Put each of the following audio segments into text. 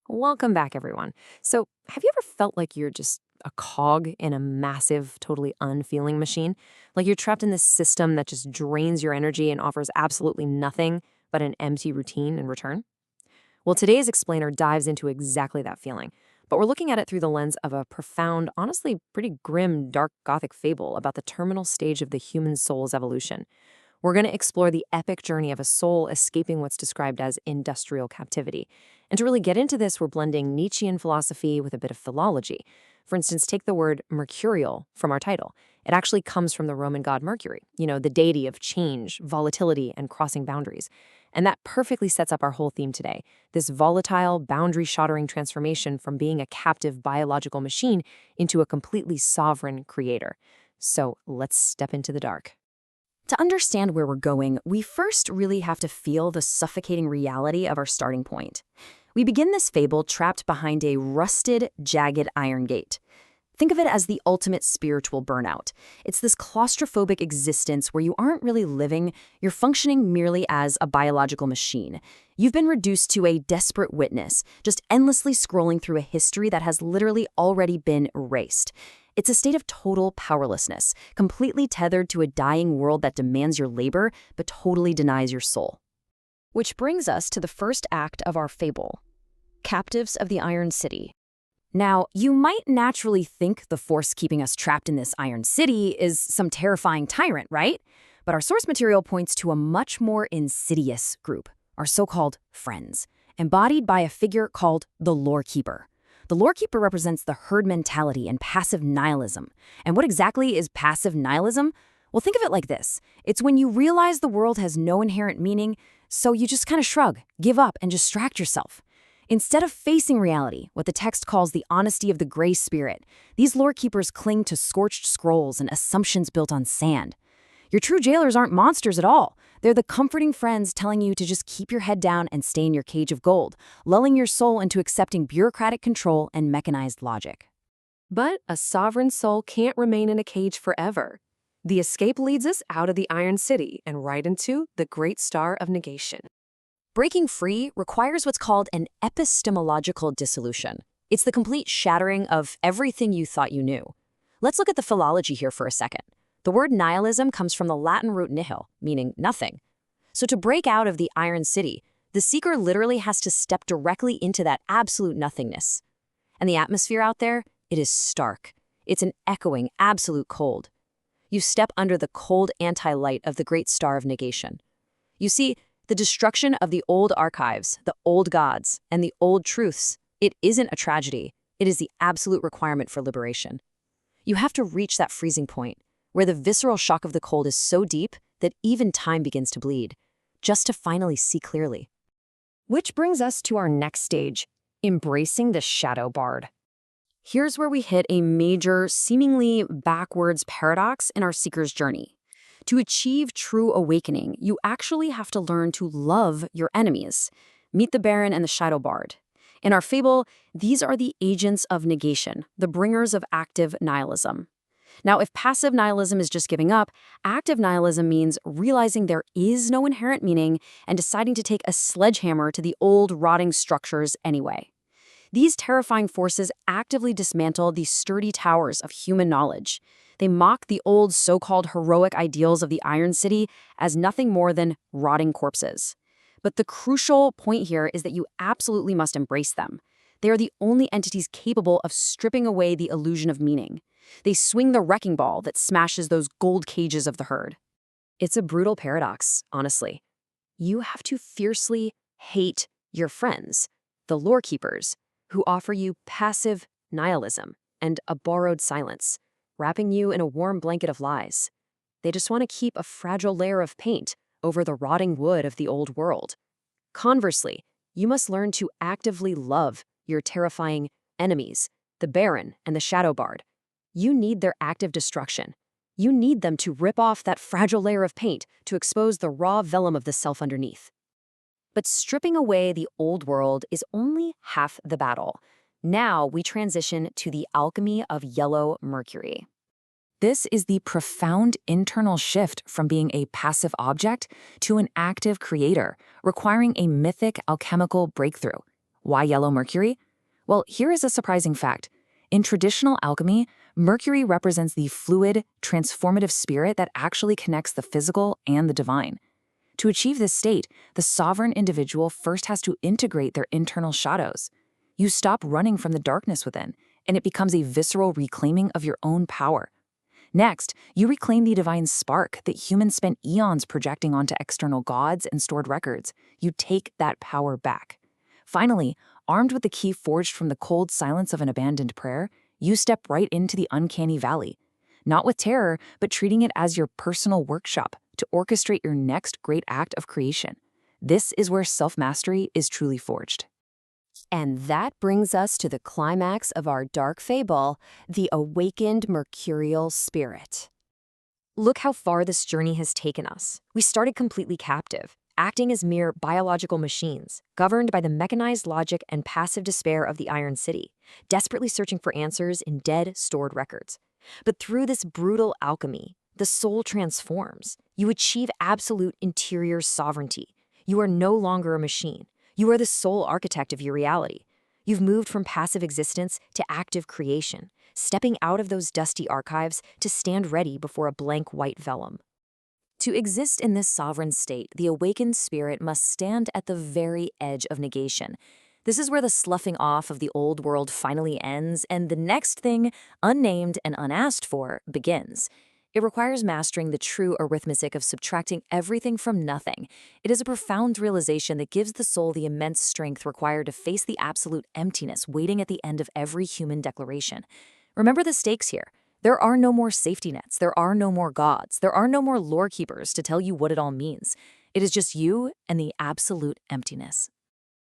Welcome back, everyone. So, have you ever felt like you're just a cog in a massive, totally unfeeling machine? Like you're trapped in this system that just drains your energy and offers absolutely nothing but an empty routine in return? Well, today's explainer dives into exactly that feeling, but we're looking at it through the lens of a profound, honestly pretty grim, dark Gothic fable about the terminal stage of the human soul's evolution. We're going to explore the epic journey of a soul escaping what's described as industrial captivity. And to really get into this, we're blending Nietzschean philosophy with a bit of philology. For instance, take the word Mercurial from our title. It actually comes from the Roman god Mercury, the deity of change, volatility, and crossing boundaries. And that perfectly sets up our whole theme today, this volatile, boundary-shattering transformation from being a captive biological machine into a completely sovereign creator. So let's step into the dark. To understand where we're going, we first really have to feel the suffocating reality of our starting point. We begin this fable trapped behind a rusted, jagged iron gate. Think of it as the ultimate spiritual burnout. It's this claustrophobic existence where you aren't really living, you're functioning merely as a biological machine. You've been reduced to a desperate witness, just endlessly scrolling through a history that has literally already been erased. It's a state of total powerlessness, completely tethered to a dying world that demands your labor but totally denies your soul. Which brings us to the first act of our fable, Captives of the Iron City. Now, you might naturally think the force keeping us trapped in this iron city is some terrifying tyrant, right? But our source material points to a much more insidious group, our so-called friends, embodied by a figure called the Lore Keeper. The Lore Keeper represents the herd mentality and passive nihilism. And what exactly is passive nihilism? Well, think of it like this. It's when you realize the world has no inherent meaning, so you just kind of shrug, give up, and distract yourself. Instead of facing reality, what the text calls the honesty of the gray spirit, these lore keepers cling to scorched scrolls and assumptions built on sand. Your true jailers aren't monsters at all. They're the comforting friends telling you to just keep your head down and stay in your cage of gold, lulling your soul into accepting bureaucratic control and mechanized logic. But a sovereign soul can't remain in a cage forever. The escape leads us out of the Iron City and right into the Great Star of Negation. Breaking free requires what's called an epistemological dissolution. It's the complete shattering of everything you thought you knew. Let's look at the philology here for a second. The word nihilism comes from the Latin root nihil, meaning nothing. So to break out of the Iron City, the seeker literally has to step directly into that absolute nothingness. And the atmosphere out there, it is stark. It's an echoing, absolute cold. You step under the cold anti-light of the Great Star of Negation. You see, the destruction of the old archives, the old gods, and the old truths, it isn't a tragedy. It is the absolute requirement for liberation. You have to reach that freezing point, where the visceral shock of the cold is so deep that even time begins to bleed, just to finally see clearly. Which brings us to our next stage, embracing the shadow bard. Here's where we hit a major, seemingly backwards paradox in our seeker's journey. To achieve true awakening, you actually have to learn to love your enemies. Meet the Baron and the Shadow Bard. In our fable, these are the agents of negation, the bringers of active nihilism. Now, if passive nihilism is just giving up, active nihilism means realizing there is no inherent meaning and deciding to take a sledgehammer to the old, rotting structures anyway. These terrifying forces actively dismantle the sturdy towers of human knowledge. They mock the old so-called heroic ideals of the Iron City as nothing more than rotting corpses. But the crucial point here is that you absolutely must embrace them. They are the only entities capable of stripping away the illusion of meaning. They swing the wrecking ball that smashes those gold cages of the herd. It's a brutal paradox, honestly. You have to fiercely hate your friends, the lore keepers, who offer you passive nihilism and a borrowed silence, wrapping you in a warm blanket of lies. They just want to keep a fragile layer of paint over the rotting wood of the old world. Conversely, you must learn to actively love your terrifying enemies, the Baron and the Shadow Bard. You need their active destruction. You need them to rip off that fragile layer of paint to expose the raw vellum of the self underneath. But stripping away the old world is only half the battle. Now we transition to the alchemy of yellow mercury. This is the profound internal shift from being a passive object to an active creator, requiring a mythic alchemical breakthrough. Why yellow mercury? Well, here is a surprising fact. In traditional alchemy, mercury represents the fluid, transformative spirit that actually connects the physical and the divine. To achieve this state, the sovereign individual first has to integrate their internal shadows. You stop running from the darkness within, and it becomes a visceral reclaiming of your own power. Next, you reclaim the divine spark that humans spent eons projecting onto external gods and stored records. You take that power back. Finally, armed with the key forged from the cold silence of an abandoned prayer, you step right into the uncanny valley. Not with terror, but treating it as your personal workshop to orchestrate your next great act of creation. This is where self-mastery is truly forged. And that brings us to the climax of our dark fable, the awakened Mercurial spirit. Look how far this journey has taken us. We started completely captive, acting as mere biological machines, governed by the mechanized logic and passive despair of the Iron City, desperately searching for answers in dead, stored records. But through this brutal alchemy, the soul transforms. You achieve absolute interior sovereignty. You are no longer a machine. You are the sole architect of your reality. You've moved from passive existence to active creation, stepping out of those dusty archives to stand ready before a blank white vellum. To exist in this sovereign state, the awakened spirit must stand at the very edge of negation. This is where the sloughing off of the old world finally ends, and the next thing, unnamed and unasked for, begins. It requires mastering the true arithmetic of subtracting everything from nothing. It is a profound realization that gives the soul the immense strength required to face the absolute emptiness waiting at the end of every human declaration. Remember the stakes here. There are no more safety nets. There are no more gods. There are no more lore keepers to tell you what it all means. It is just you and the absolute emptiness.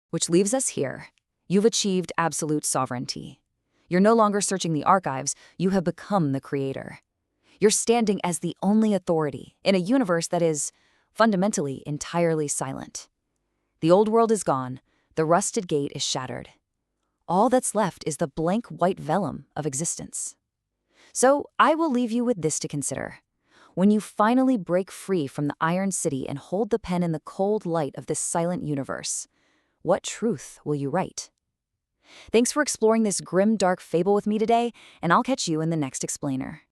Which leaves us here. You've achieved absolute sovereignty. You're no longer searching the archives. You have become the creator. You're standing as the only authority in a universe that is, fundamentally, entirely silent. The old world is gone. The rusted gate is shattered. All that's left is the blank white vellum of existence. So I will leave you with this to consider. When you finally break free from the Iron City and hold the pen in the cold light of this silent universe, what truth will you write? Thanks for exploring this grim, dark fable with me today, and I'll catch you in the next explainer.